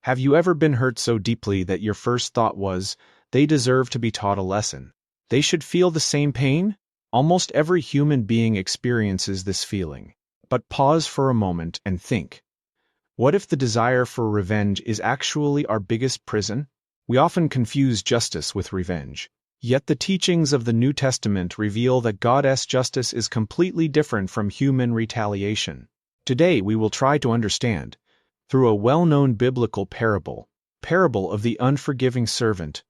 Have you ever been hurt so deeply that your first thought was, they deserve to be taught a lesson? They should feel the same pain? Almost every human being experiences this feeling. But pause for a moment and think. What if the desire for revenge is actually our biggest prison? We often confuse justice with revenge. Yet the teachings of the New Testament reveal that God's justice is completely different from human retaliation. Today we will try to understand, through a well-known biblical parable of the unforgiving servant,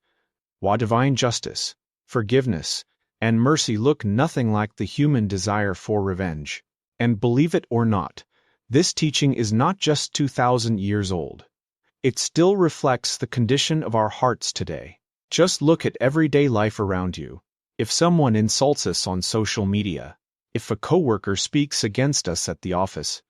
why divine justice, forgiveness, and mercy look nothing like the human desire for revenge. And believe it or not, this teaching is not just 2,000 years old. It still reflects the condition of our hearts today. Just look at everyday life around you. If someone insults us on social media, if a coworker speaks against us at the office,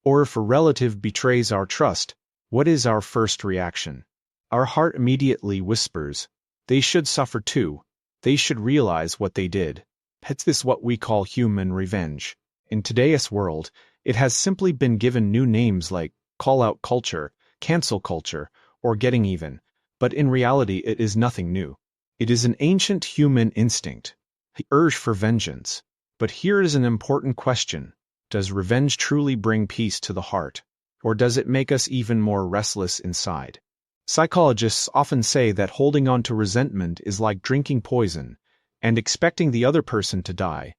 or if a relative betrays our trust, what is our first reaction? Our heart immediately whispers, they should suffer too. They should realize what they did. It's this what we call human revenge. In today's world, it has simply been given new names like call-out culture, cancel culture, or getting even. But in reality it is nothing new. It is an ancient human instinct, the urge for vengeance. But here is an important question. Does revenge truly bring peace to the heart, or does it make us even more restless inside? Psychologists often say that holding on to resentment is like drinking poison and expecting the other person to die,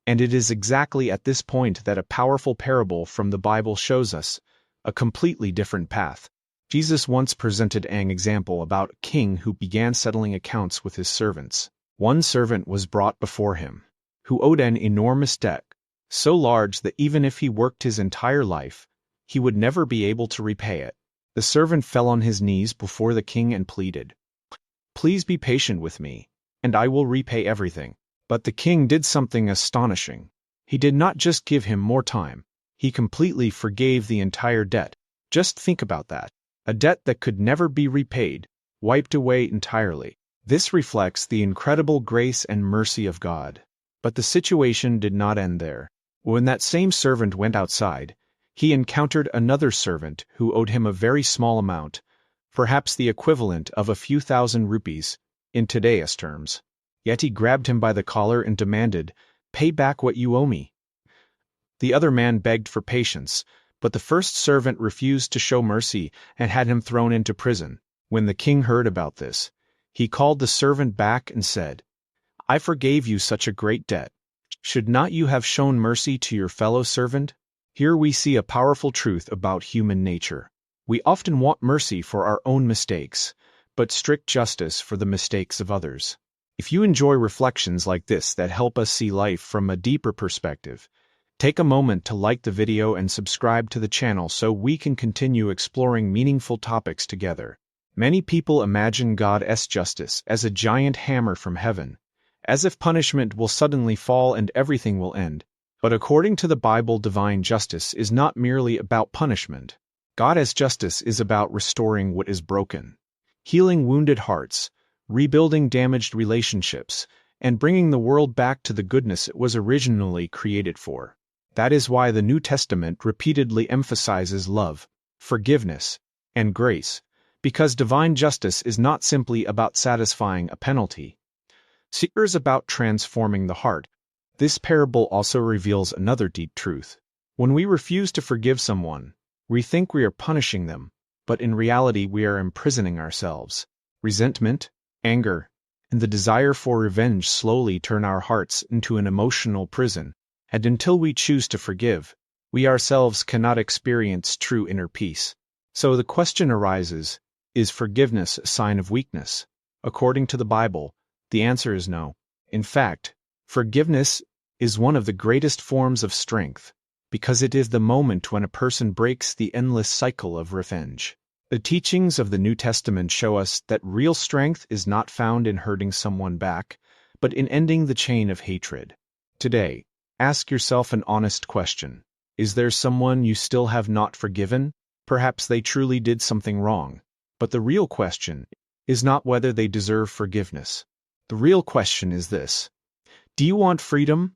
and it is exactly at this point that a powerful parable from the Bible shows us a completely different path. Jesus once presented an example about a king who began settling accounts with his servants. One servant was brought before him, who owed an enormous debt, so large that even if he worked his entire life, he would never be able to repay it. The servant fell on his knees before the king and pleaded, "Please be patient with me, and I will repay everything." But the king did something astonishing. He did not just give him more time, he completely forgave the entire debt. Just think about that. A debt that could never be repaid, wiped away entirely. This reflects the incredible grace and mercy of God. But the situation did not end there. When that same servant went outside, he encountered another servant who owed him a very small amount, perhaps the equivalent of a few thousand rupees in today's terms. Yet he grabbed him by the collar and demanded, "Pay back what you owe me." The other man begged for patience, but the first servant refused to show mercy and had him thrown into prison. When the king heard about this, he called the servant back and said, "I forgave you such a great debt. Should not you have shown mercy to your fellow servant?" Here we see a powerful truth about human nature. We often want mercy for our own mistakes, but strict justice for the mistakes of others. If you enjoy reflections like this that help us see life from a deeper perspective, take a moment to like the video and subscribe to the channel so we can continue exploring meaningful topics together. Many people imagine God's justice as a giant hammer from heaven, as if punishment will suddenly fall and everything will end. But according to the Bible, divine justice is not merely about punishment. God's justice is about restoring what is broken, healing wounded hearts, rebuilding damaged relationships, and bringing the world back to the goodness it was originally created for. That is why the New Testament repeatedly emphasizes love, forgiveness, and grace, because divine justice is not simply about satisfying a penalty. It is about transforming the heart. This parable also reveals another deep truth. When we refuse to forgive someone, we think we are punishing them, but in reality we are imprisoning ourselves. Resentment, anger, and the desire for revenge slowly turn our hearts into an emotional prison, and until we choose to forgive, we ourselves cannot experience true inner peace. So the question arises, is forgiveness a sign of weakness? According to the Bible, the answer is no. In fact, forgiveness is one of the greatest forms of strength, because it is the moment when a person breaks the endless cycle of revenge. The teachings of the New Testament show us that real strength is not found in hurting someone back, but in ending the chain of hatred. Today, ask yourself an honest question. Is there someone you still have not forgiven? Perhaps they truly did something wrong. But the real question is not whether they deserve forgiveness. The real question is this: do you want freedom?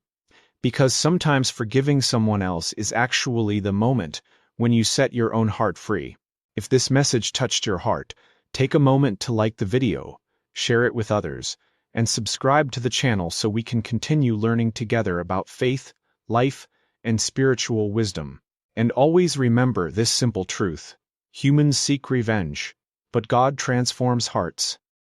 Because sometimes forgiving someone else is actually the moment when you set your own heart free. If this message touched your heart, take a moment to like the video, share it with others, and subscribe to the channel so we can continue learning together about faith, life, and spiritual wisdom. And always remember this simple truth: humans seek revenge, but God transforms hearts.